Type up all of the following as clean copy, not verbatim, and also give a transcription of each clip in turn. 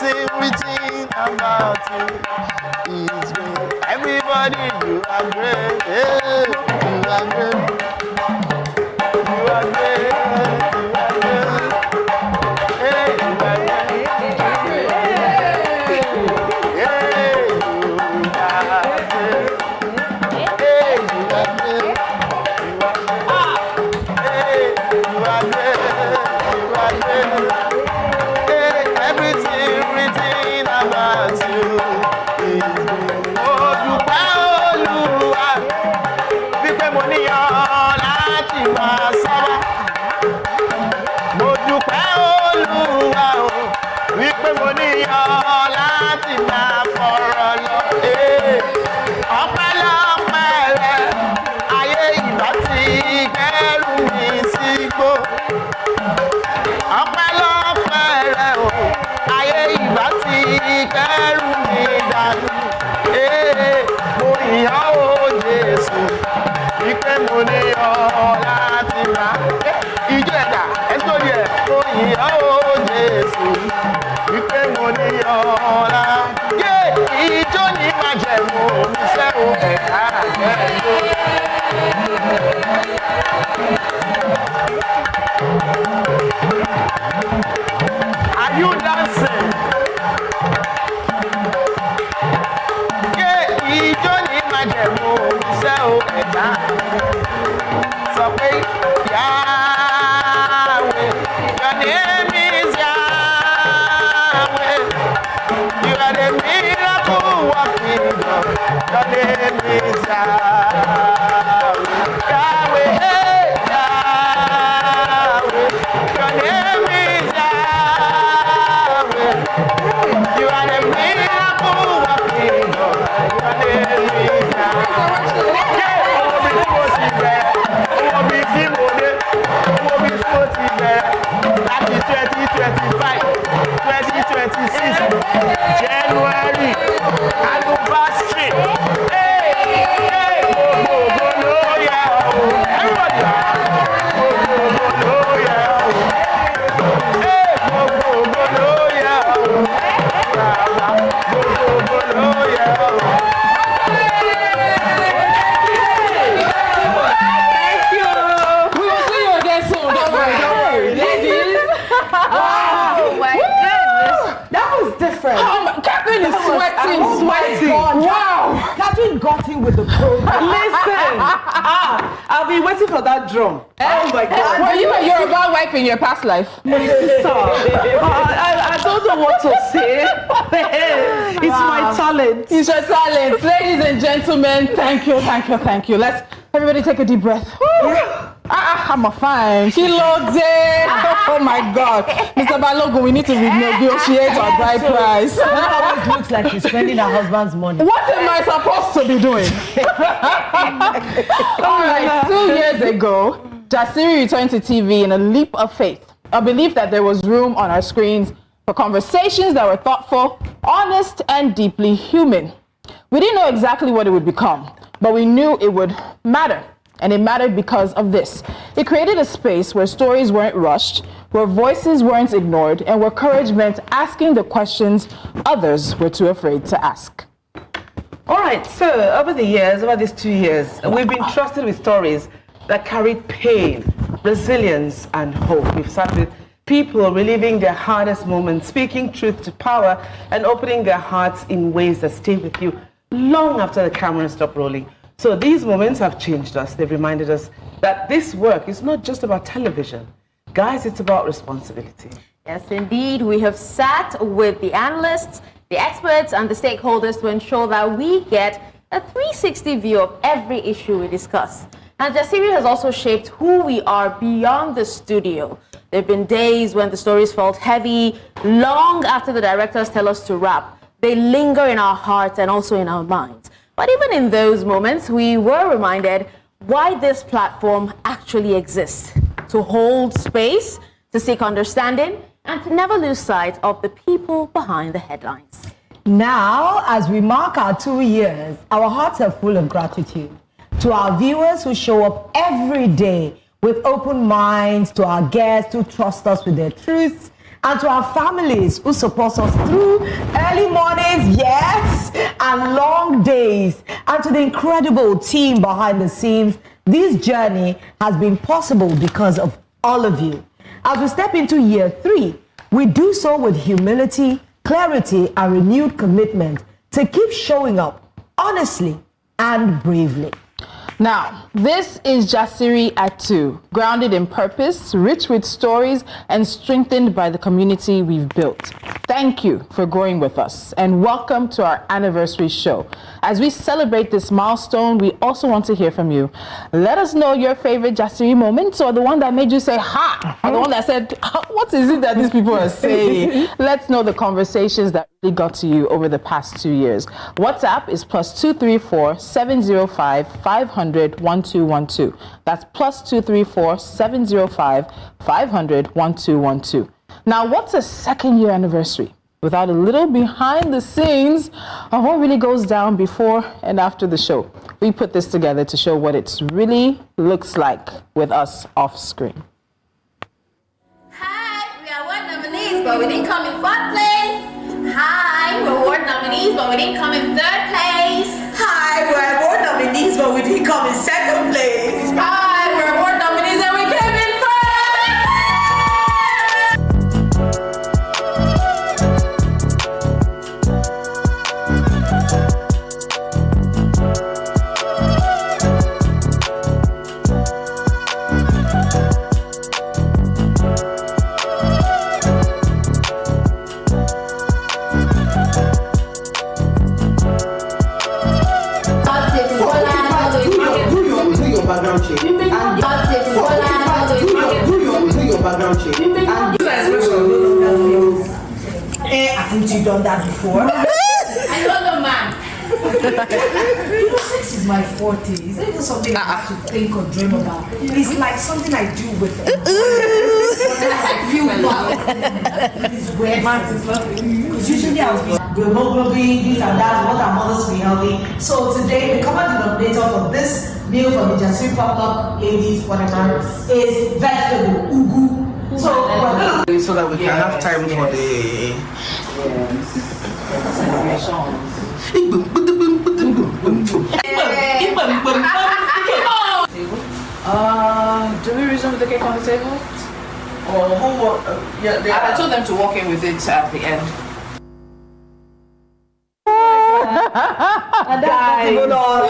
everything written about you is great. Everybody, you are great. Yeah, you are great. You are great. You are great. Hey, you are great. Everything written about you is good. Oh, dúpẹ́ Olúwa, wípé mo níyàn láti máa sábà. Mo dúpẹ́ Olúwa o, wípé mo níyàn láti máa fọ̀rọ̀ lọ. Ọpẹ́lọpẹ́ rẹ, ayé ìbá ti gbẹ́rù mi sígbó. Ọpẹ́lọpẹ́ rẹ o, ayé ìbá ti kẹ́rù mi dànù. Mo yàn ó Jésù, wípé mo ní ọ láti máa. Ijó ẹ̀dá ẹ̀tọ́ yẹ. Mo yàn ó Jésù, wípé mo ní ọ láti. Ijó ní májẹ̀mú mi sẹ́ o ẹ̀ka ẹ̀jọ́. Are you dancing? Ijó ní májẹ̀mú iṣẹ́ o ẹ̀dá. Sọ pé Yahweh, your name is Yahweh. You are the miracle working God. Your name is Yahweh. Yahweh, Yahweh. Your name is Yahweh. You are the miracle working God. Your name is Yahweh. Láti 2025, 2026, January, anniversary. Gbogbo ló yẹ o. Everybody, gbogbo ló yẹ o. Gbogbo ló yẹ o. Gbogbo ló yẹ o. Catherine is sweating. Wow. Catherine got in with the program. Listen. I've been waiting for that drum. Oh my God. Were you a Yoruba wife in your past life? My sister. I don't know what to say. It's my talent. It's your talent. Ladies and gentlemen, thank you. Let's everybody take a deep breath. I'm fine. She loads it. Oh my God. Mr. Balogun, we need to renegotiate our bride price. It always looks like she's spending her husband's money. What am I supposed to be doing? All right, 2 years ago, Jasiri returned to TV in a leap of faith. A belief that there was room on our screens for conversations that were thoughtful, honest, and deeply human. We didn't know exactly what it would become, but we knew it would matter. And it mattered because of this. It created a space where stories weren't rushed, where voices weren't ignored, and where courage meant asking the questions others were too afraid to ask. All right, so over these 2 years, we've been trusted with stories that carried pain, resilience, and hope. We've sat with people reliving their hardest moments, speaking truth to power, and opening their hearts in ways that stay with you long after the cameras stop rolling. So these moments have changed us. They've reminded us that this work is not just about television. Guys, it's about responsibility. Yes, indeed. We have sat with the analysts, the experts, and the stakeholders to ensure that we get a 360 view of every issue we discuss. And Jasiri has also shaped who we are beyond the studio. There have been days when the stories felt heavy, long after the directors tell us to wrap. They linger in our hearts and also in our minds. But even in those moments, we were reminded why this platform actually exists. To hold space, to seek understanding, and to never lose sight of the people behind the headlines. Now, as we mark our 2 years, our hearts are full of gratitude to our viewers who show up every day with open minds, to our guests who trust us with their truths, And to our families who support us through early mornings, yes, and long days. And to the incredible team behind the scenes, this journey has been possible because of all of you. As we step into year 3, we do so with humility, clarity, and renewed commitment to keep showing up honestly and bravely. Now, this is Jasiri at 2, grounded in purpose, rich with stories, and strengthened by the community we've built. Thank you for growing with us, and welcome to our anniversary show. As we celebrate this milestone, we also want to hear from you. Let us know your favorite Jasiri moments, or the one that made you say, ha, or the one that said, what is it that these people are saying? Let's know the conversations that really got to you over the past 2 years. WhatsApp is +234 705 500 1212. That's +234 705 500 1212. Now, what's a second year anniversary without a little behind the scenes of what really goes down before and after the show? We put this together to show what it really looks like with us off screen. Hi, we are award nominees, but we didn't come in 4th place. Hi, we're award nominees, but we didn't come in 3rd place. Hi, we're award nominees, but we didn't come in 2nd place. Hi, we're award nominees and we came in 1st. Haven't you done that before? I don't know, man. You know, sex is my forte. It's not even something I have to think or dream about. It's like something I do with them. I feel bad. It's weird. Because usually I'll be hemoglobin, this and that, what our mothers be healthy. So today, the common denominator for this meal from the Jasiri pop-up ladies, whatever, is vegetable, ugu. So that we can have time for the Do we resume with the cake on the table? I told them to walk in with it at the end.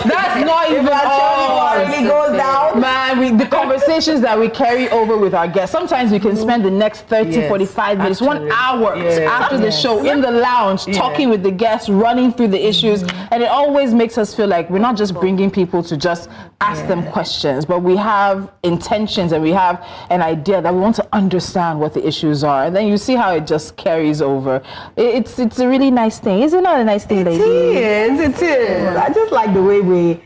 That's not even all. Really goes down. Man, the conversations that we carry over with our guests, sometimes we can spend the next 30, 45 minutes, 1 hour after the show in the lounge, talking with the guests, running through the issues. And it always makes us feel like we're not just bringing people to just ask them questions, but we have intentions and we have an idea that we want to understand what the issues are. And then you see how it just carries over. It's a really nice thing. Is it not a nice thing, ladies? It is. I just like the way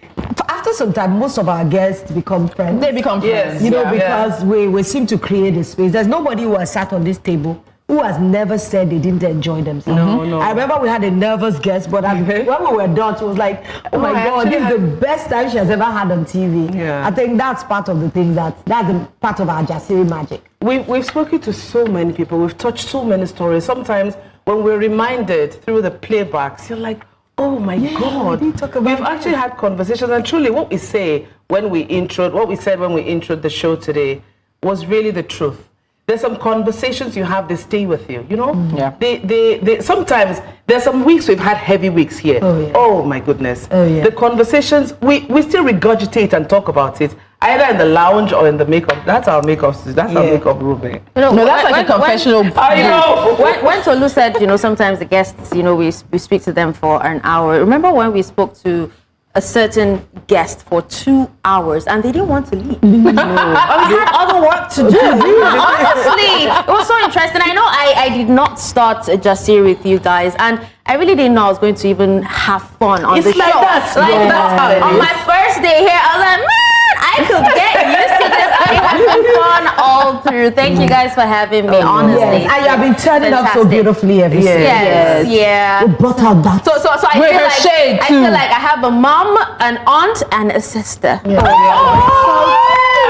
after some time, most of our guests become friends. They become friends. You know, because we seem to create a space. There's nobody who has sat on this table who has never said they didn't enjoy themselves. No. I remember we had a nervous guest, but when we were done, she was like, oh my God, this is the best time she has ever had on TV. Yeah. I think that's part of the thing that's the part of our Jasiri magic. We've spoken to so many people. We've touched so many stories. Sometimes when we're reminded through the playbacks, you're like, oh my God. We've actually had conversations, and truly what we said when we introed the show today was really the truth. There's some conversations you have, they stay with you, you know? Yeah. They sometimes, there's some weeks we've had heavy weeks here. Oh my goodness. The conversations, we still regurgitate and talk about it, either in the lounge or in the makeup. That's our makeup room. You know, No, that's like a confessional. When Tolu said, you know, sometimes the guests, you know, we speak to them for an hour. Remember when we spoke to a certain guest for 2 hours and they didn't want to leave? We had other work to do. Honestly, it was so interesting. I know I did not start Jasiri with you guys, and I really didn't know I was going to even have fun on the show. That's how it on is. my first day here, I was like, man, I could get used to this. I had been fun all through. Thank you guys for having me, honestly. Yes, and you have been turning up so beautifully every single Yeah. You brought out that. So I With feel her like shade, I too. feel like I have a mom, an aunt, and a sister. And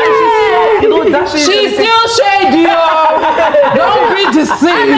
she's so You know, Dashen. She's still shady, Don't be deceived.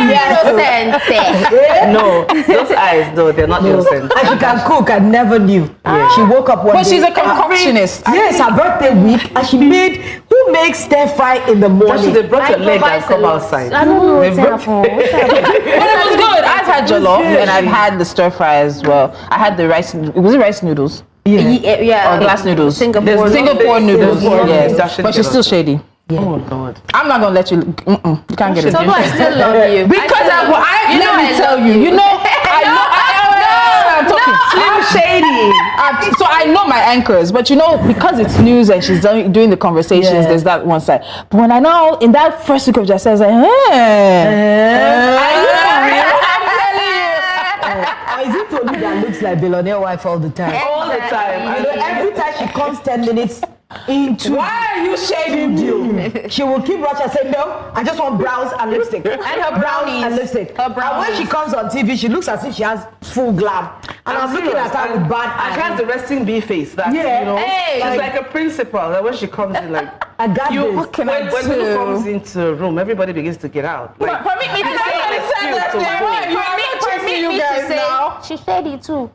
No, those eyes, though, they're not innocent. And she can cook, I never knew. She woke up one day. But she's a concoctionist. Yes, her birthday week, and she made, who makes stir fry in the morning? They brought your leg and come outside. I don't know what's happening. But it was good. I've had jollof and I've had the stir fry as well. I had the rice. Was it rice noodles? Yeah. Or glass noodles? Singapore noodles. Yes. Dashen But she's still shady. Oh, Lord. I'm not gonna let you. You can't get it. Tolu, I still love you. Because let me tell you. You know, I'm talking. I'm shady. So I know my anchors, but you know, because it's news and she's doing the conversations, there's that one side. But when I know in that first week of Jaseri, I was like, Or is it Tolu that looks like billionaire wife all the time? All the time. You know, every time she comes 10 minutes into why are you shading you? she will keep watching and say, no, I just want brows and lipstick. And her brownies. And lipstick. Her And when she brownies. comes on TV, she looks as if she has full glam. And I'm looking at her with bad I eyes. can't the resting bee face. That's, Yeah. you know, Hey. she's like a principal. That when she comes in, like, I got you, this. What can I when do? Lolo comes into a room, everybody begins to get out. Like, Permit me to say that. You guys now. She's shady too.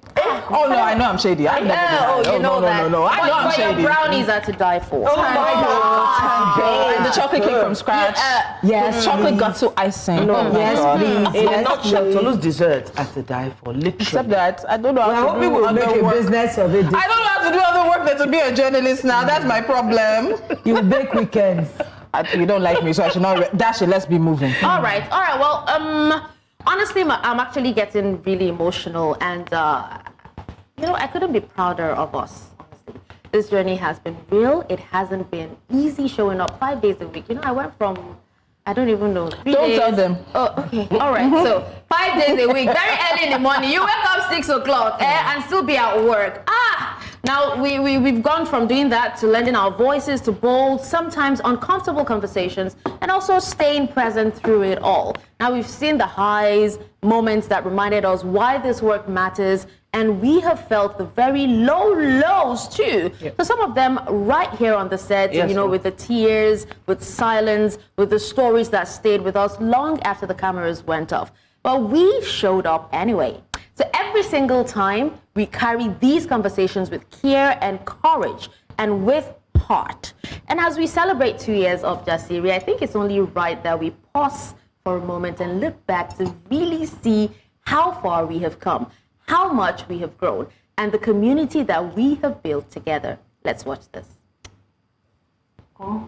Oh no, I know I'm shady. I never did that. you know that. No. I know I'm But your shady. brownies are to die for. Oh my God. And the chocolate cake from scratch. Yes, The chocolate got to icing. No, Oh my yes, God. please. in a Yes, nutshell, please. Tolu's dessert at the die for, literally. Except that I don't know how I to hope do we will make other a work. business of it. I don't know how to do other work than to be a journalist now. That's my problem. You make weekends. You don't like me, so I should not. Dashen, let's be moving. All right. Well, honestly, I'm actually getting really emotional, and you know, I couldn't be prouder of us. Honestly, this journey has been real. It hasn't been easy showing up 5 days a week. You know, I went from, I don't even know, 3 Don't days. tell them. Oh, okay. All right. So 5 days a week, very early in the morning. You wake up 6 o'clock and still be at work. Now we've gone from doing that to lending our voices to bold, sometimes uncomfortable conversations, and also staying present through it all. Now we've seen the highs, moments that reminded us why this work matters, and we have felt the very low lows too. Yep. So some of them right here on the set, Yes, you know, ma'am. with the tears, with silence, with the stories that stayed with us long after the cameras went off. But we showed up anyway. So every single time we carry these conversations with care and courage and with heart. And as we celebrate 2 years of Jaseri, I think it's only right that we pause for a moment and look back to really see how far we have come, how much we have grown, and the community that we have built together. Let's watch this.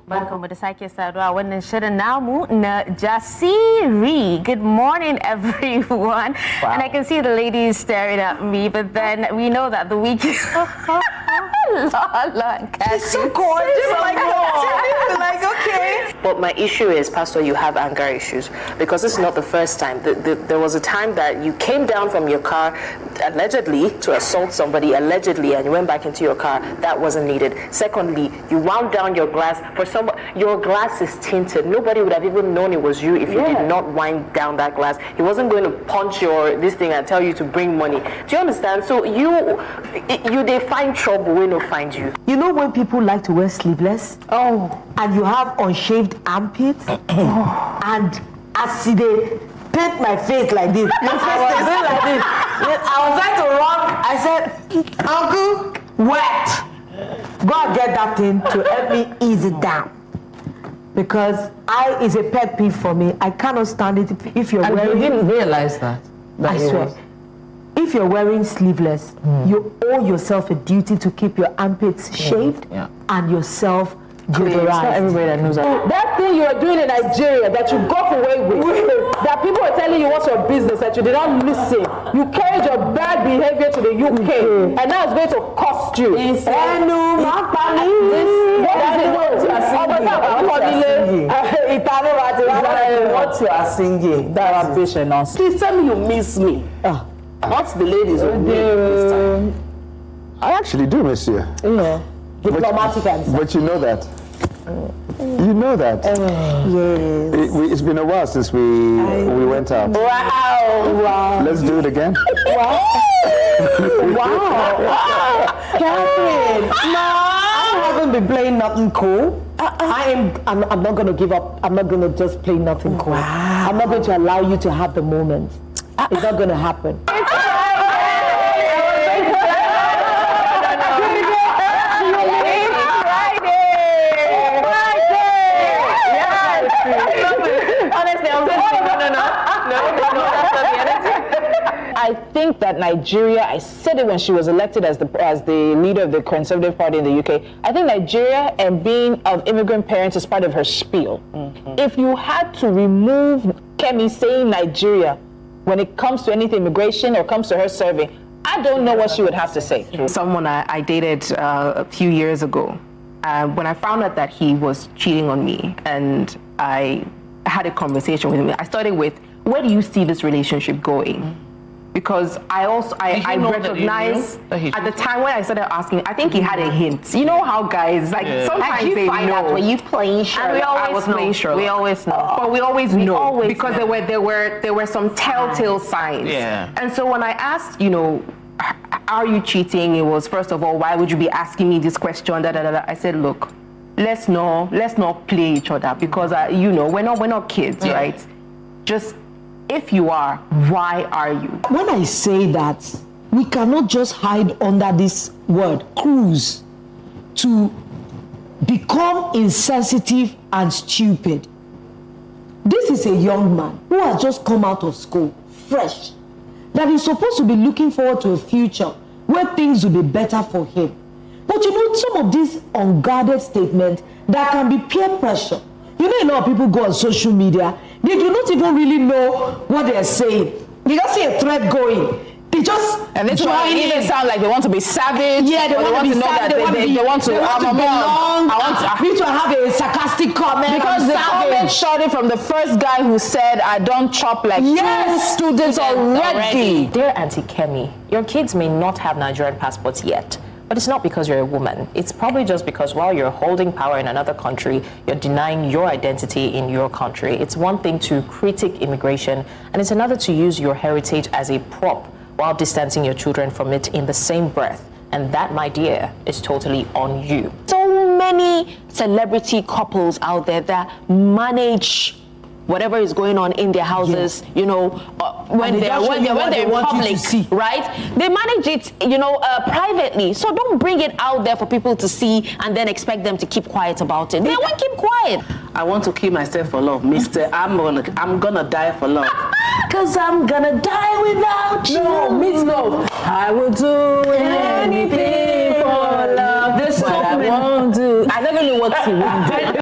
Barkanmu da sake saduwa wannan shirin namu na Jasiri. Good morning, everyone. Wow. And I can see the ladies staring at me, but then we know that the week is Lolo and Cassie. So gorgeous. Like, okay. But my issue is, Pastor, you have anger issues because this is not the first time. There was a time that you came down from your car allegedly to assault somebody, allegedly, and you went back into your car. That wasn't needed. Secondly, you wound down your glass. Your glass is tinted. Nobody would have even known it was you if you did not wind down that glass. He wasn't going to punch this thing and tell you to bring money. Do you understand? So they find trouble when they find you. You know when people like to wear sleeveless? Oh. And you have unshaved armpits? And as they paint my face like this, I was doing like this. I was trying to run. I said, Uncle, wet. Go and get that thing to help me ease it down. Because is a pet peeve for me. I cannot stand it if you're wearing... You didn't realize that I swear. If you're wearing sleeveless, you owe yourself a duty to keep your armpits shaved and yourself deodorized. It's not everybody that knows that. That thing you are doing in Nigeria that you got away with, that people are telling you what's your business, that you did not listen. You carried your bad behavior to the UK, and now it's going to cost you. What is it? What you are singing, that's ambition. Please tell me you miss me. What's the ladies of me this time? I actually do miss you. Yeah. Diplomatic answer. But you know that. You know that. Yes. It's been a while since we went out. Wow. Let's do it again. Wow. Catherine. No. I haven't be playing nothing cool. I'm not going to give up. I'm not going to just play nothing cool. Wow. I'm not going to allow you to have the moment. It's not going to happen. I think that Nigeria, I said it when she was elected as the leader of the Conservative Party in the UK, I think Nigeria and being of immigrant parents is part of her spiel. If you had to remove Kemi saying Nigeria when it comes to anything immigration or comes to her serving, I don't know what she would have to say. Someone I dated a few years ago, when I found out that he was cheating on me and I had a conversation with him, I started with, where do you see this relationship going? Because I recognize at the time when I started asking, I think he had a hint. You know how guys, like sometimes they know. Were you playing Sherlock? I was playing Sherlock. We always know. But we always know because there were some telltale signs. Yeah. And so when I asked, are you cheating? It was, first of all, why would you be asking me this question? I said, look, let's not play each other because we're not kids, right? Just, if you are, why are you? When I say that, we cannot just hide under this word, cruise, to become insensitive and stupid. This is a young man who has just come out of school, fresh, that is supposed to be looking forward to a future where things will be better for him. But some of these unguarded statements that can be peer pressure. A lot of people go on social media, they do not even really know what they are saying. They just see a thread going. They just and this one even sound like they want to be savage. Yeah, they want to be savage. They want to belong. I want to have a sarcastic comment. Because the comment started from the first guy who said, I don't chop like two students already. Dear Auntie Kemi, your kids may not have Nigerian passports yet. But it's not because you're a woman. It's probably just because while you're holding power in another country, you're denying your identity in your country. It's one thing to critique immigration, and it's another to use your heritage as a prop while distancing your children from it in the same breath. And that, my dear, is totally on you. So many celebrity couples out there that manage whatever is going on in their houses, when they're in public, right? They manage it, privately. So don't bring it out there for people to see and then expect them to keep quiet about it. They won't keep quiet. I want to kill myself for love, Mr. I'm gonna die for love. Cause I'm gonna die without you. No, Miss Love. I will do anything for love. There's so many. I won't do. I never knew what to do.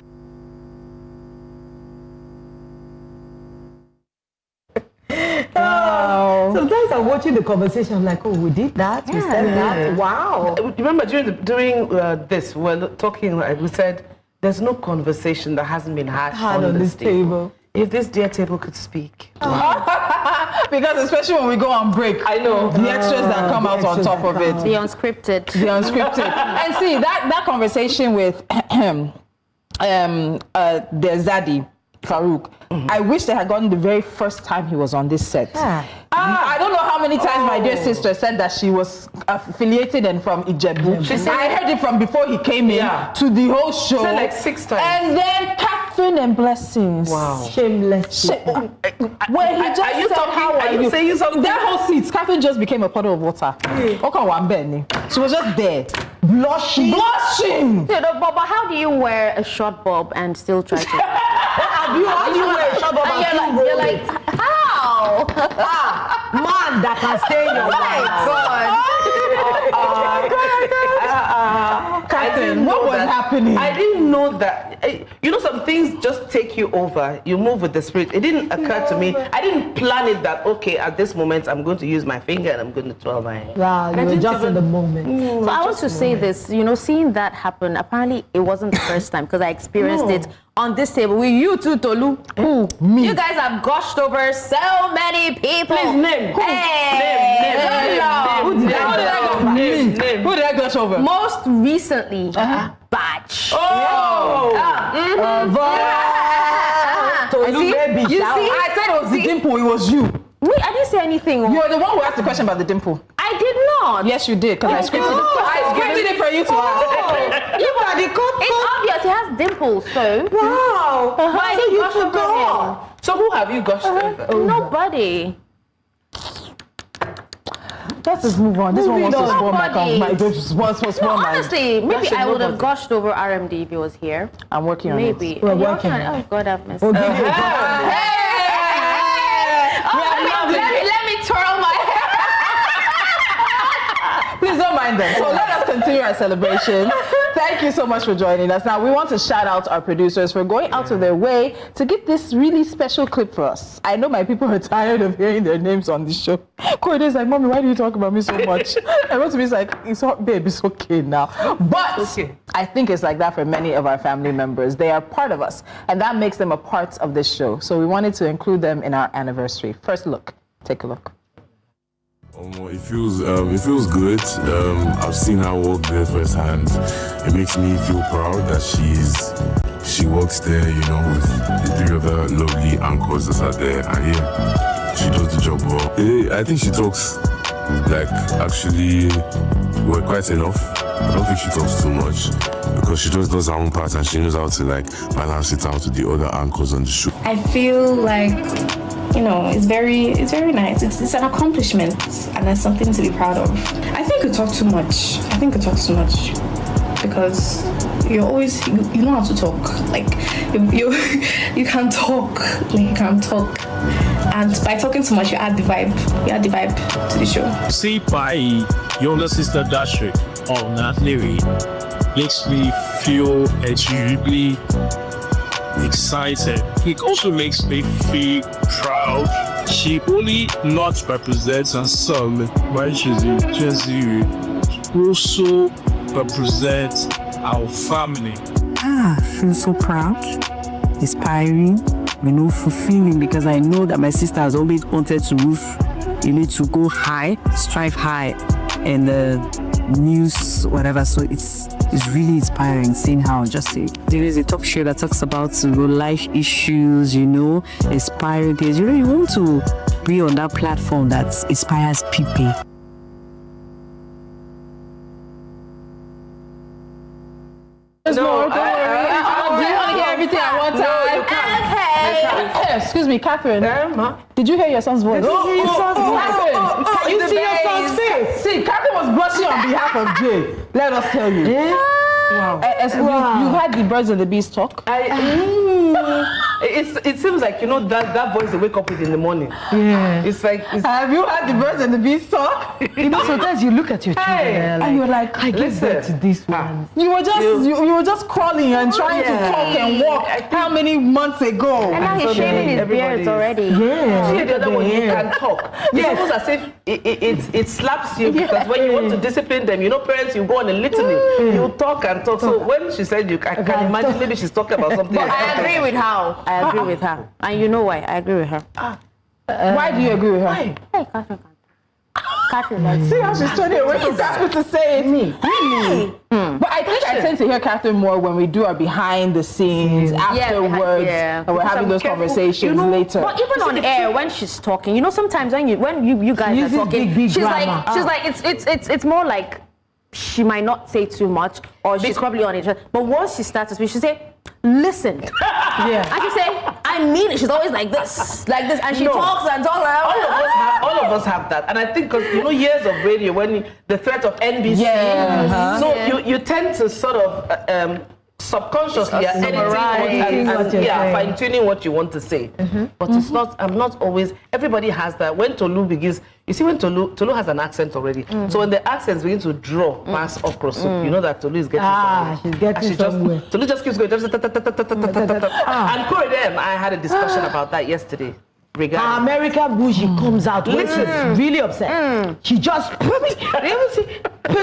Sometimes I'm watching the conversation like, we did that, we said that, wow. Remember during this, we're talking, we said, there's no conversation that hasn't been had on this table. If this dear table could speak. Because especially when we go on break, I know the extras that come out on top of it. The unscripted. And see, that conversation with their Zaddy, Farouk, I wish they had gotten the very first time he was on this set. I don't know how many times my dear sister said that she was affiliated and from Ijebu. She said, I heard it from before he came in to the whole show. She said like 6 times. And then Catherine and Blessings. Wow. Shameless. When he just said, how are you saying something? That whole seat, Catherine just became a puddle of water. She was just there. Blushing. But how do you wear a short bob and still try to... How do you wear a short bob and you're like, how? Man that can stay in your God. Catherine, what was happening? I didn't know that. Some things just take you over. You move with the spirit. It didn't occur to me. I didn't plan it that, okay, at this moment, I'm going to use my finger and I'm going to twirl my hand. Wow, you were just in the moment. So I want to say this, seeing that happen, apparently it wasn't the first time because I experienced it on this table with you too, Tolu. Who? Me. You guys have gushed over so many people. Please name. Who did I gush over? Most recently, Batch. Tolu, baby. You see? I said it was the dimple, it was you. I didn't say anything. You're the one who asked the question about the dimple. I did not. Yes, you did, because I scripted it. I scripted it for you to ask. Yeah, but it's obvious. He has dimples, so. Wow. Why So did you you forgot? forgot. So who have you gushed over? Nobody. Let's just move on. This one wants to spoil my Honestly, maybe I would have gushed over RMD if he was here. I'm working on Maybe. it. We're working on it. Oh God, I've missed. We'll give you a Let me twirl my hair. Please don't mind them. So let us continue our celebration. Thank you so much for joining us. Now, we want to shout out our producers for going out of their way to get this really special clip for us. I know my people are tired of hearing their names on the show. Corey's like, Mommy, why do you talk about me so much? And Rotimi's like, babe, it's okay now. But I think it's like that for many of our family members. They are part of us, and that makes them a part of this show. So we wanted to include them in our anniversary. First look. Take a look. It feels good. I've seen her work there firsthand. It makes me feel proud that she works there, you know, with the 3 other lovely anchors that are there, and yeah, she does the job well. I think she talks actually quite enough. I don't think she talks too much because she just does her own part and she knows how to balance it out with the other anchors on the show. I feel like, you know, it's very nice. It's an accomplishment and it's something to be proud of. I think we talk too much. Because you're always, you know how to talk. You can talk. And by talking too much, you add the vibe to the show. See my younger sister Dashen on that lyric makes me feel extremely excited. It also makes me feel proud. She only not represents herself, why Jasiri also represents our family. I feel so proud, inspiring, fulfilling, because I know that my sister has always wanted to to go high, strive high, and news, whatever. So it's really inspiring seeing how there is a talk show that talks about life issues, inspiring things. You want to be on that platform that inspires people. No, do you want to hear everything at one time? Okay. Excuse me, Catherine. Did you hear your son's voice? Catherine, can you see your son's face? See, Catherine was blushing on behalf of Jay. Let us tell you. Wow. You've had the birds and the bees talk. It seems like, that voice they wake up with in the morning. Yeah. Have you had the birds and the bees talk? Sometimes you look at your children and you're like, I give birth to this one. You were just crawling and trying to talk and walk how many months ago? And now he's shaving his beard already. Yeah. The other one, you can talk. It's almost as if it slaps you because when you want to discipline them, parents, you go on a litany, you talk and talk. So when she said I can imagine maybe she's talking about something. But I agree with her. I agree with her. And you know why? I agree with her. Why do you agree with her? Hey, Catherine. See how she's turning away from Catherine to say it. Really? But I think I tend to hear Catherine more when we do our behind the scenes, afterwards, and we're having those conversations later. But even on air, when she's talking, sometimes when you guys are talking, she's like, it's more like she might not say too much, or she's probably on it. But once she starts to speak, she say, listen. And she say, I mean it. She's always like this. And she talks and talks. All of us have that. And I think because, years of radio, when the threat of NBC, so you tend to sort of subconsciously fine-tuning what you want to say. But it's not, I'm not always, everybody has that. When Tolu begins, you see when Tolu has an accent already. So when the accents begin to draw past okra soup, you know that Tolu is getting somewhere. She's getting somewhere. Tolu just keeps going. And Corey them, I had a discussion about that yesterday. American bougie comes out when she's really upset. She just peculiar. So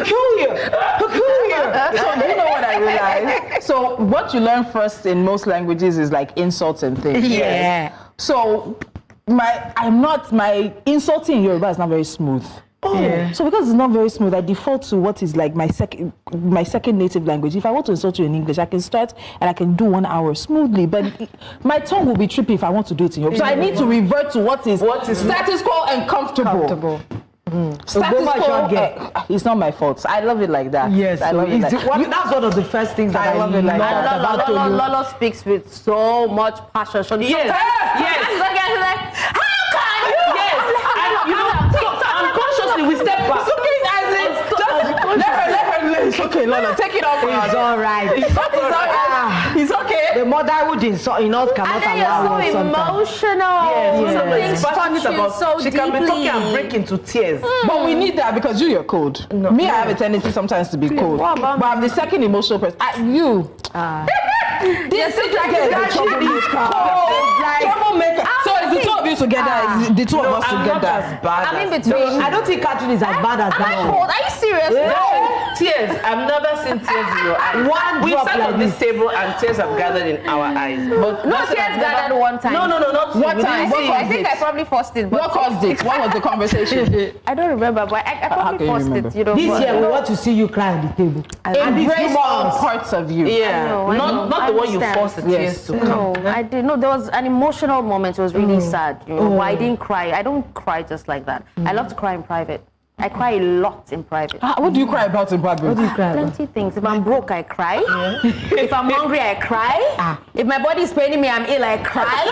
you know what I realized? So what you learn first in most languages is like insults and things. Yeah. So my insulting in Yoruba is not very smooth. So because it's not very smooth, I default to what is like my second native language. If I want to insult you in English, I can start and I can do 1 hour smoothly, but my tongue will be trippy if I want to do it in Yoruba. So I need to revert to what is status quo and comfortable. Status quo, it's not my fault. I love it like that. Yes, I love it like that. That's one of the first things that I love it like that. about Tolu. Lolo speaks with so much passion. Yes. Like, how can you? Yes. And you know, so unconsciously we step back. It's okay, Lolo. Take it off. It's all right. It's okay. The motherhood in us cannot And then allow us you're so sometimes. emotional. Yes. Things touch you so she can be talking and deeply. break into tears. But we need that because you're cold. Me, I have a tendency sometimes to be cold. But I'm the second emotional person. This is like troublemaker. So it's the two of you together. It's the two of us together. As bad I'm in as between. I don't think Catherine is as bad as Am I that. cold? Are you serious? No, tears. I've never seen tears in your eyes. We drop sat like on this table and tears have gathered in our eyes. But No tears gathered one time. No, not What we time? didn't see I think I probably forced it. What caused it? What was the conversation? I don't remember, but I probably can you forced remember? it. You know, This but- year we want to see you cry on the table. Embrace all parts of you. Yeah, I know, not the I one you understand. forced the tears to come. No, I did. No, there was an emotional moment. It was really sad. You know, but I didn't cry. I don't cry just like that. I love to cry in private. I cry a lot in private. What do you cry about in private? What do you cry about? Plenty things. If I'm broke, I cry. If I'm hungry, I cry. If my body is paining me, I'm ill, I cry.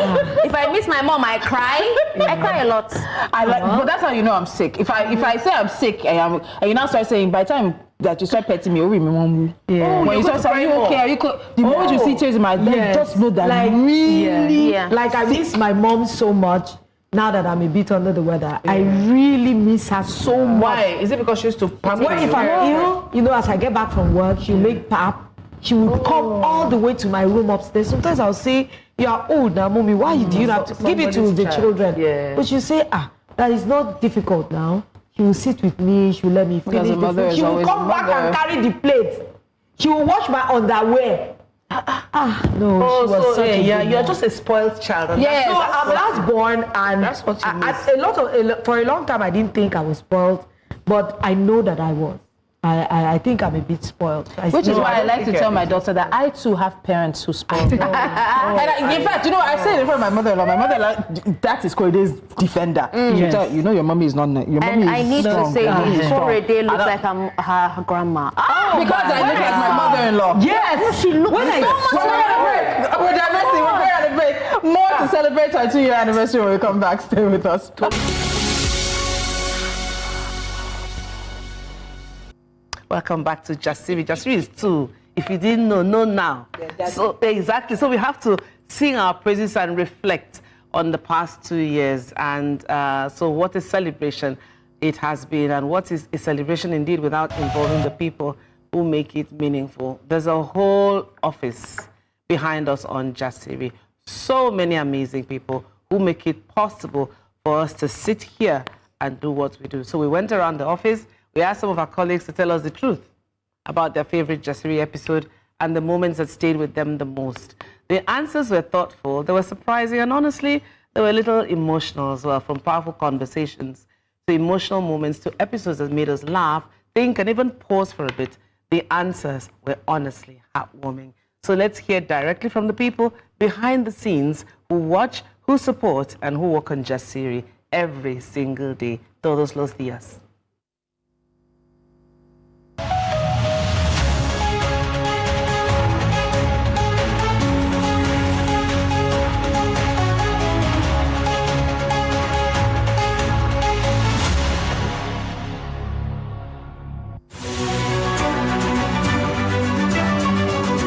If I miss my mom, I cry. I cry a lot. But that's how you know I'm sick. If I say I'm sick, and you now start saying, by the time that you start petting me, when you start saying, are you okay? Are you cool? The moment you see tears in my eyes, just know that Like, really. Yeah. Like I miss my mom so much. Now that I'm a bit under the weather, I really miss her so much. Why? Is it because she used to pamper What if I'm ill? You know, as I get back from work, she'll make pap. She would come all the way to my room upstairs. Sometimes I'll say, "You are old now, mommy. Why do you have to give it to the children?" Yeah. But she'll say, that is not difficult now. She will sit with me. She will let me finish the the mother food. is She will always come the back mother. and carry the plate. She will wash my underwear. No, Oh, she was so such a you're good just a spoiled child. And Yes, that's so I'm last born, and That's what you for a long time I didn't think I was spoiled, but I know that I was. I think I'm a bit spoiled. Which is why I like to tell my daughter that I too have parents who spoil me. In fact, you know, I say it in front of my mother-in-law. My mother-in-law, that is Koide's defender. She tell you know your mommy is not. Your mommy And I need strong. to say this. Strong. Korede looks like I'm her grandma. Because I look like my mother-in-law. Yes, She looks When I so much we're going on a break. We're diverting. We're going on a break. More to celebrate our 2-year anniversary when we come back. Stay with us. Welcome back to Jasiri. Jasiri is 2. If you didn't know now. So exactly. So we have to sing our praises and reflect on the past 2 years. And so what a celebration it has been, and what is a celebration indeed without involving the people who make it meaningful. There's a whole office behind us on Jasiri. So many amazing people who make it possible for us to sit here and do what we do. So we went around the office. We asked some of our colleagues to tell us the truth about their favorite Jasiri episode and the moments that stayed with them the most. The answers were thoughtful, they were surprising, and honestly, they were a little emotional as well, from powerful conversations to emotional moments to episodes that made us laugh, think, and even pause for a bit. The answers were honestly heartwarming. So let's hear directly from the people behind the scenes who watch, who support, and who work on Jasiri every single day. Todos los días.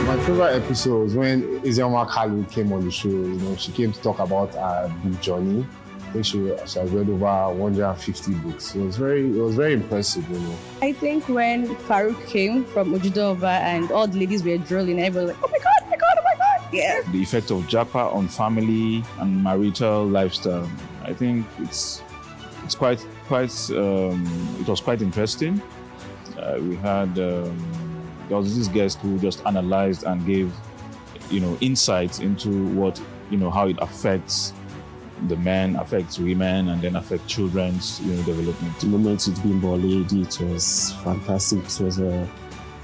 My favorite episode was when Izioma Kalu came on the show. You know, she came to talk about her book journey. I think she has read over 150 books. It was very impressive, you know. I think when Farouk came from Ojudoba and all the ladies were drooling, everybody was like, oh my God, oh my God, oh my God, yes. The effect of Japa on family and marital lifestyle. I think it was quite interesting. We had there was this guest who just analyzed and gave, insights into what, how it affects the men, affects women, and then affects children's, development. The moment with Bimbo Lady, it was fantastic. It was an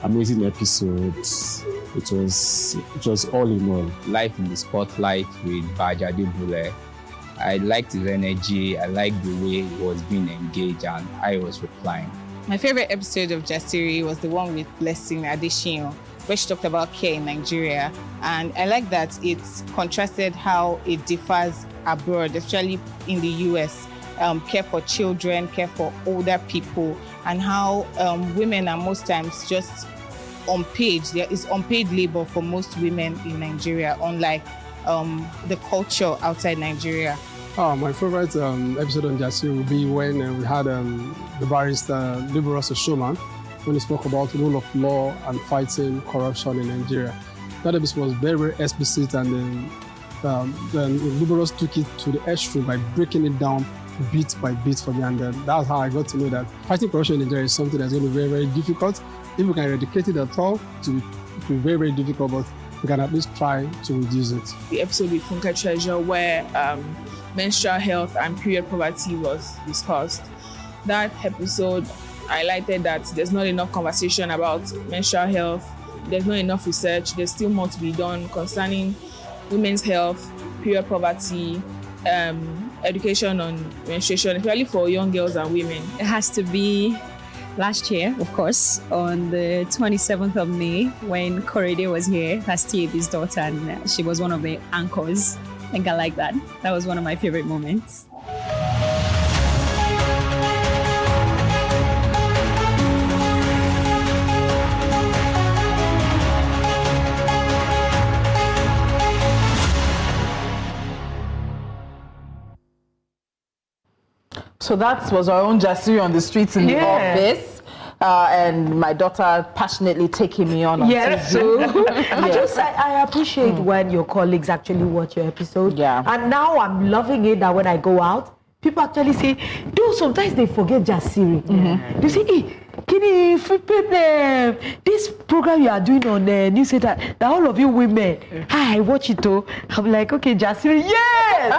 amazing episode. It was all in all. Life in the Spotlight with Baja Debule I liked his energy. I liked the way he was being engaged and how he was replying. My favorite episode of Jasiri was the one with Blessing Adesina, where she talked about care in Nigeria. And I like that it contrasted how it differs abroad, especially in the US. Care for children, care for older people, and how women are most times just unpaid. There is unpaid labor for most women in Nigeria, unlike the culture outside Nigeria. My favorite episode on Jasiri will be when we had the barrister, Liberous Showman, when he spoke about the rule of law and fighting corruption in Nigeria. That episode was very, very explicit, and then Liberous took it to the extreme by breaking it down bit by bit for me, and that's how I got to know that fighting corruption in Nigeria is something that's going to be very, very difficult. If we can eradicate it at all, it will be very, very difficult, but we can at least try to reduce it. The episode with Funke Treasure where menstrual health and period poverty was discussed. That episode highlighted that there's not enough conversation about menstrual health, there's not enough research, there's still more to be done concerning women's health, period poverty, education on menstruation, especially for young girls and women. It has to be last year, of course, on the 27th of May, when Korede was here, that's TAB's daughter, and she was one of the anchors. I think I like that. That was one of my favorite moments. So that was our own Jasiri on the streets in the office. And my daughter passionately taking me on. Yes, so I appreciate when your colleagues actually watch your episode. Yeah. And now I'm loving it that when I go out, people actually say, dude, sometimes they forget Jasiri. They say, hey, can you this program you are doing on news that all of you women, I watch it too. I'm like, okay, Jasiri, yes!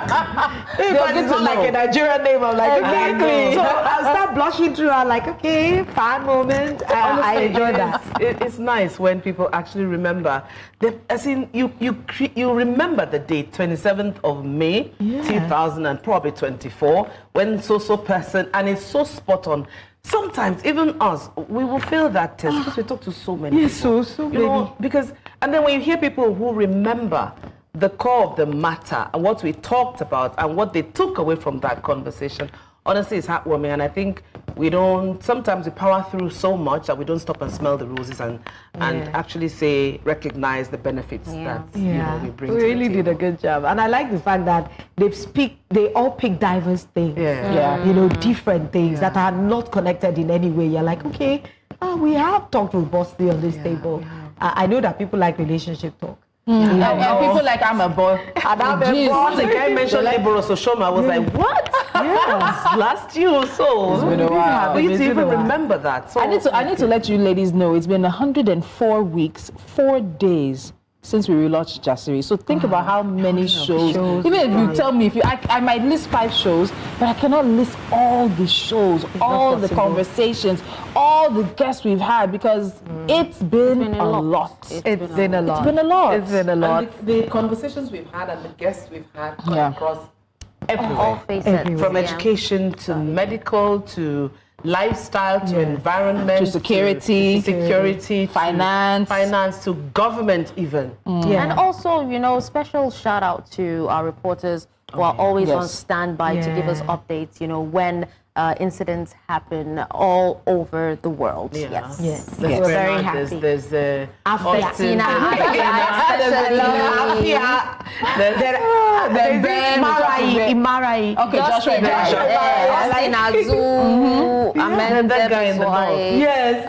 But it's not like a Nigerian name. I'm like, exactly. So I'll start blushing through. I'm like, okay, fan moment. I enjoy that. It's nice when people actually remember. As in, you remember the date, 27th of May, 2024, when so person, and it's so spot on. Sometimes even us, we will fail that test because we talk to so many people. so you many. know, because, and then when you hear people who remember the core of the matter and what we talked about and what they took away from that conversation, honestly, it's heartwarming. And I think sometimes we power through so much that we don't stop and smell the roses and actually recognize the benefits that we bring. We really did a good job. And I like the fact that they all pick diverse things. Different things that are not connected in any way. You're like, okay, we have talked robustly on this table. I know that people like relationship talk. And people like, I'm a boy. And I'm a boy. Once the guy mentioned Liberous Oshoma, I was like, what? Yes, last year or so. It's been a while. For you to even remember that. So I need to let you ladies know it's been 104 weeks, 4 days since we relaunched Jasiri. So think about how many shows. Even if you tell me, I might list 5 shows, but I cannot list all the shows, all the conversations, all the guests we've had, because it's been a lot. It's been a lot. It's been a lot. It's been a lot. And the conversations we've had and the guests we've had across everywhere. All faces. From education to medical to lifestyle to environment to security, finance to government even. And also, special shout out to our reporters who are always on standby to give us updates, when incidents happen all over the world. Yes. We're very happy. There's the Austin, Imarai. Okay, Joshua. Austin Azu, and that guy in the north. Yes.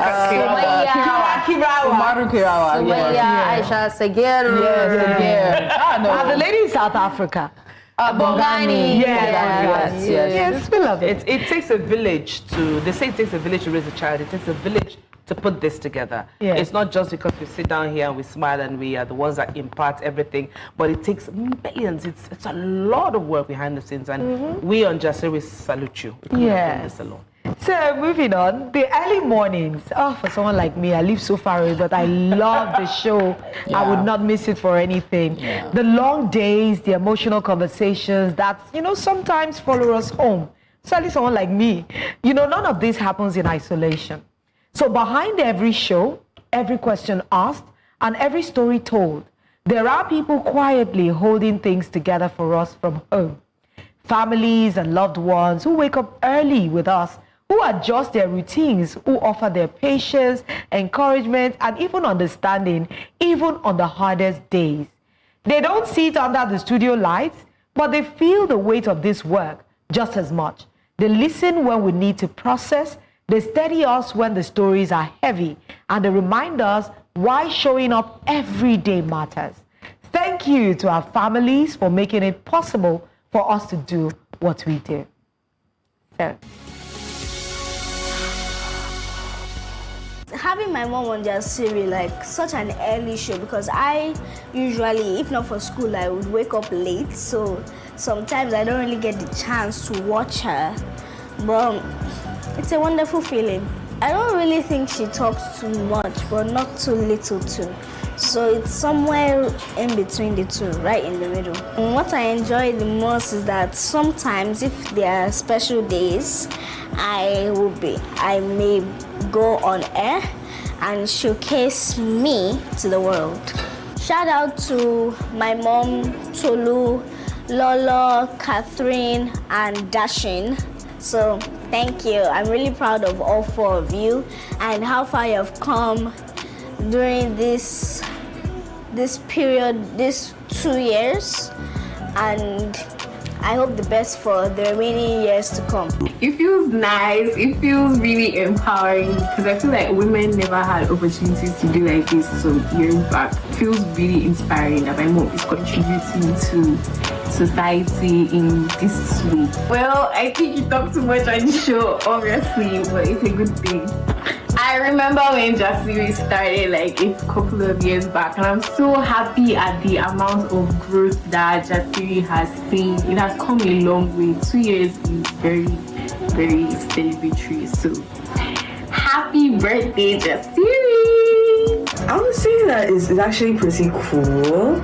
Kirawa. Sumaya, Aisha Segero. Yes, the lady in South Africa. Bongani. Yes, we love it. It takes a village they say it takes a village to raise a child. It takes a village to put this together. It's not just because we sit down here and we smile and we are the ones that impart everything, but it takes millions. It's a lot of work behind the scenes, and we on Jaseri salute you. We couldn't have done this alone. So moving on, the early mornings. Oh, for someone like me, I live so far away, but I love the show. I would not miss it for anything. The long days, the emotional conversations that, sometimes follow us home. Certainly someone like me. None of this happens in isolation. So behind every show, every question asked, and every story told, there are people quietly holding things together for us from home. Families and loved ones who wake up early with us, who adjust their routines, who offer their patience, encouragement, and even understanding, even on the hardest days. They don't sit under the studio lights, but they feel the weight of this work just as much. They listen when we need to process, they steady us when the stories are heavy, and they remind us why showing up every day matters. Thank you to our families for making it possible for us to do what we do. So. Having my mom on Jasiri, like such an early show, because I usually, if not for school, I would wake up late, so sometimes I don't really get the chance to watch her, but it's a wonderful feeling. I don't really think she talks too much, but not too little too. So it's somewhere in between the two, right in the middle. And what I enjoy the most is that sometimes if there are special days, I may go on air and showcase me to the world. Shout out to my mom, Tolu, Lolo, Catherine, and Dashen. So thank you. I'm really proud of all four of you and how far you have come during this period, these 2 years, and I hope the best for the remaining years to come. It feels nice. It feels really empowering because I feel like women never had opportunities to do like this some years back. It feels really inspiring that my mom is contributing to society in this way. Well, I think you talk too much on the show, obviously, but it's a good thing. I remember when Jasiri started like a couple of years back, and I'm so happy at the amount of growth that Jasiri has seen. It has come a long way. 2 years is very, very celebratory. So happy birthday, Jasiri! I would say that it's actually pretty cool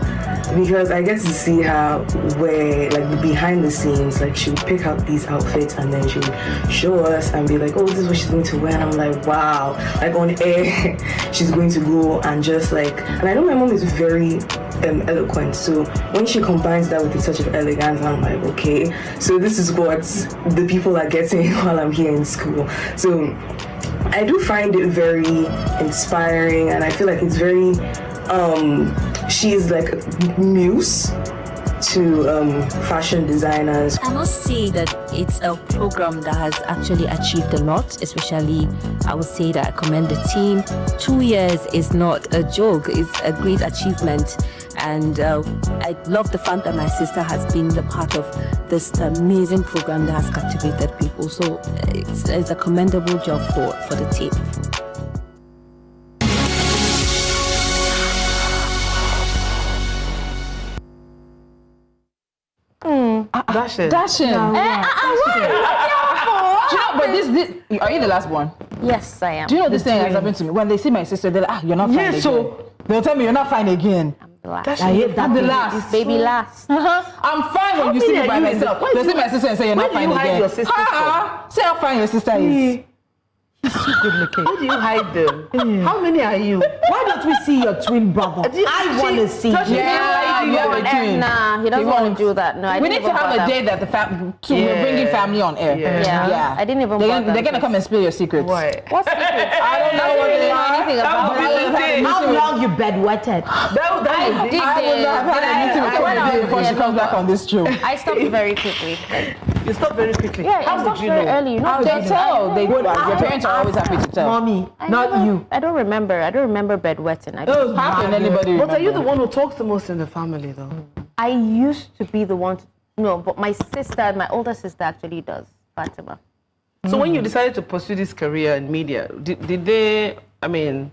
because I get to see her where, like, behind the scenes, like, she would pick out these outfits and then she would show us and be like, oh, this is what she's going to wear. And I'm like, wow. Like, on air, she's going to go and just, like, and I know my mom is very eloquent. So when she combines that with a touch of elegance, I'm like, okay, so this is what the people are getting while I'm here in school. So I do find it very inspiring, and I feel like it's very, she's like a muse to fashion designers. I must say that it's a program that has actually achieved a lot, especially I would say that I commend the team. 2 years is not a joke, it's a great achievement. And I love the fact that my sister has been the part of this amazing program that has captivated people. So it's a commendable job for the team. Dashen. Dashen. But this, are you the last one? Yes, I am. Do you know this thing has happened to me? When they see my sister, they're like, you're not fine again. So they'll tell me you're not fine again. I'm the last. Baby last. I'm fine when you see me by myself. They'll see my sister and say you're not fine again. Your sister See how fine your sister is. She's so good looking. How do you hide them? How many are you? Why don't we see your twin brother? I want to see. Nah, he doesn't want to do that. No, we need to have a day that the we're bringing family on air. Yeah. I didn't even. They're gonna come and spill your secrets. What secrets? I don't know what they are. Anything about me. How long you bedwetted? I did. I will not have had a meeting with her before she comes back on this show. I stopped very quickly. You stopped very quickly. Yeah, how did you know? Very early. You know, they tell. Your parents are always happy to tell. Mommy, not you. I don't remember bedwetting. How can anybody remember? But are you the one who talks the most in the family, though? I used to be the one. But my older sister actually does, Fatima. So when you decided to pursue this career in media, did they, I mean,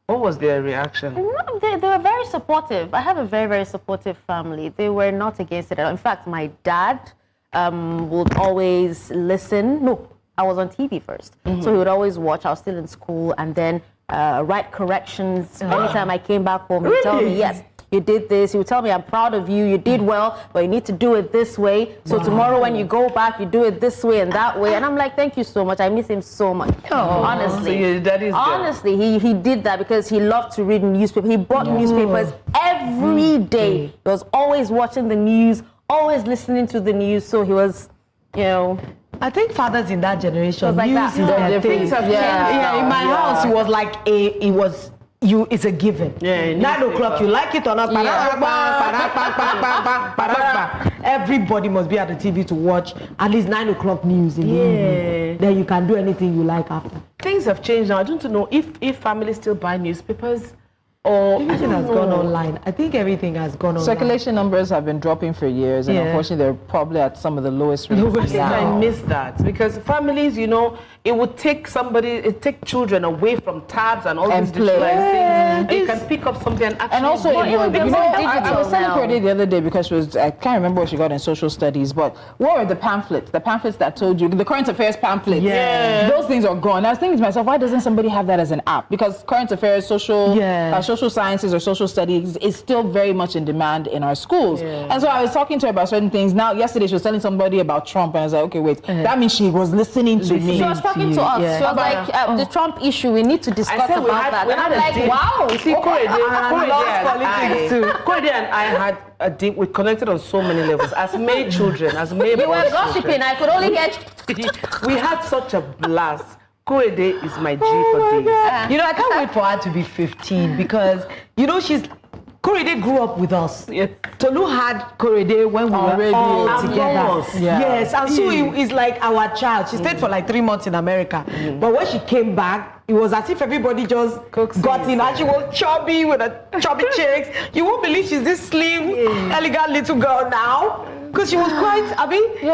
what was their reaction? No, they were very supportive. I have a very, very supportive family. They were not against it at all. In fact, my dad would always listen. No, I was on TV first. So he would always watch. I was still in school, and then write corrections. Anytime I came back home, he would tell me, yes, you did this. He would tell me, I'm proud of you. You did well, but you need to do it this way. So tomorrow when you go back, you do it this way and that way. And I'm like, thank you so much. I miss him so much. Honestly. So your daddy's good. Honestly, he did that because he loved to read newspapers. He bought newspapers every day. He was always watching the news, always listening to the news. So he was, you know... I think fathers in that generation like news that. is their thing. Yeah, in my house, it was like it's a given. 9 o'clock, you like it or not? Everybody must be at the TV to watch at least 9 o'clock news in the evening. Then you can do anything you like after. Things have changed now. I don't know if families still buy newspapers or everything has gone online. I think everything has gone online. Circulation numbers have been dropping for years, and unfortunately, they're probably at some of the lowest rates. I think I miss that because families, you know, it would take children away from tabs and all these digitalized things. And you can pick up something and actually. And also, I was telling Cordy the other day because I can't remember what she got in social studies, but what were the pamphlets? The pamphlets that told you the current affairs pamphlets. Yeah, those things are gone. I was thinking to myself, why doesn't somebody have that as an app? Because current affairs, social sciences or social studies is still very much in demand in our schools. And so I was talking to her about certain things. Now, yesterday she was telling somebody about Trump, and I was like, okay, wait, that means she was listening to me. She was talking to us. She was like, the Trump issue, we need to discuss about that. And I'm like, wow. See, Korede and I had a date. We connected on so many levels. As May children, as May we were gossiping. I could only get... We had such a blast. Korede is my G for days. You know, I can't wait for her to be 15 because, you know, Korede grew up with us. Tolu had Korede when we were all together. Yes, and so he's like our child. She stayed for like 3 months in America. But when she came back, it was as if everybody just got in and she was chubby with a chubby cheeks. You won't believe she's this slim, elegant little girl now. Because she was quite,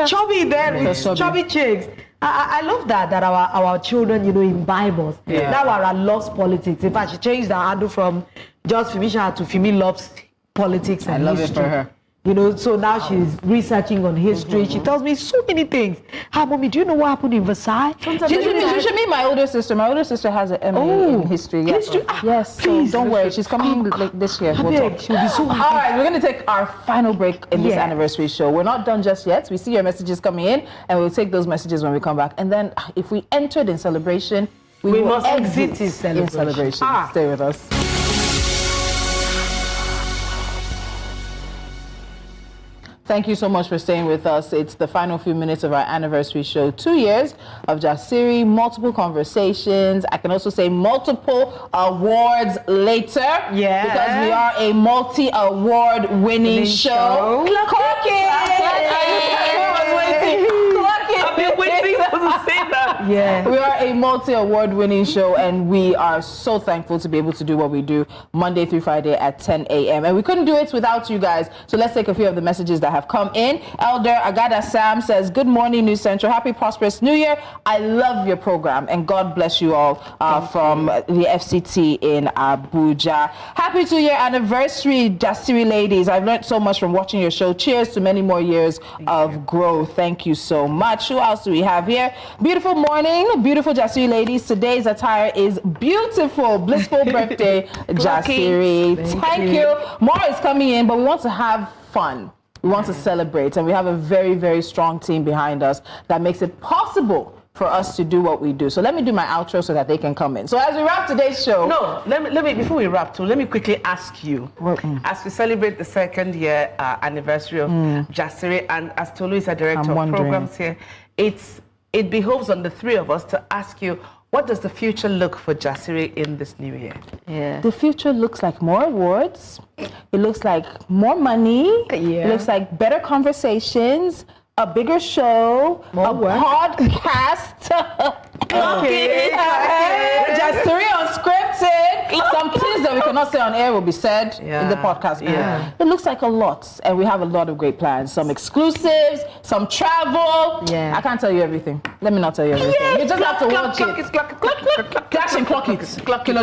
chubby then with chubby cheeks. I love that our children, you know, imbibe us. Now Ara loves politics. In fact, she changed her handle from just Fimisha to Fimi loves politics and history. I love it for her. You know, so now she's researching on history. She tells me so many things. Hi, Mommy, do you know what happened in Versailles? She should meet my older sister. My older sister has an MA in history. Yes, yes. Please, so don't worry. She's coming this year. We'll talk. She'll be so happy. All right, we're going to take our final break in this anniversary show. We're not done just yet. We see your messages coming in, and we'll take those messages when we come back. And then if we entered in celebration, we must exit in celebration. Stay with us. Thank you so much for staying with us. It's the final few minutes of our anniversary show. 2 years of Jasiri, multiple conversations. I can also say multiple awards later. Yeah. Because we are a multi-award winning show. Clock it! I've been waiting to say that. Yeah. We are a multi-award winning show, and we are so thankful to be able to do what we do Monday through Friday at 10 a.m. And we couldn't do it without you guys. So let's take a few of the messages that have come in. Elder Agada Sam says, good morning, News Central. Happy prosperous New Year. I love your program, and God bless you all from the FCT in Abuja. Happy 2-year anniversary, Jasiri ladies. I've learned so much from watching your show. Cheers to many more years of growth. Thank you so much. Who else do we have here? Beautiful morning, beautiful Jasiri ladies. Today's attire is beautiful. Blissful birthday, Jasiri. Thank you. More is coming in, but we want to have fun. We want to celebrate, and we have a very, very strong team behind us that makes it possible for us to do what we do. So let me do my outro so that they can come in. So as we wrap today's show... No, let me before we wrap, let me quickly ask you, as we celebrate the 2nd year anniversary of Jasiri, and as Tolu is a director of programs here, it behoves on the three of us to ask you, what does the future look for Jasiri in this new year? Yeah. The future looks like more awards. It looks like more money. It looks like better conversations, a bigger show, a podcast. Jasiri Unscripted. Some things that we cannot say on air will be said in the podcast. Yeah. It looks like a lot, and we have a lot of great plans. Some exclusives, some travel. Yeah. I can't tell you everything. Let me not tell you everything. You just have to watch it. Dashen, clock it. Clock it.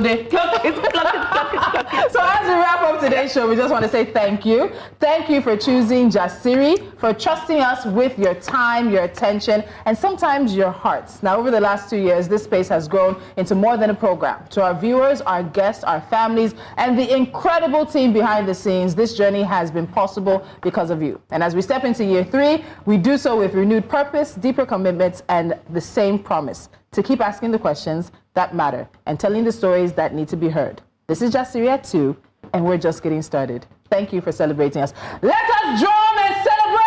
So as we wrap up today's show, we just want to say thank you. Thank you for choosing Jasiri, for trusting us with your time, your attention, and sometimes your hearts. Now, over the last 2 years, this space has grown into more than a program. To our viewers, our guests, our families, and the incredible team behind the scenes, this journey has been possible because of you. And as we step into year 3, we do so with renewed purpose, deeper commitments, and the same promise to keep asking the questions that matter and telling the stories that need to be heard. This is Jasiri at 2, and we're just getting started. Thank you for celebrating us. Let us drum and celebrate!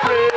Pray.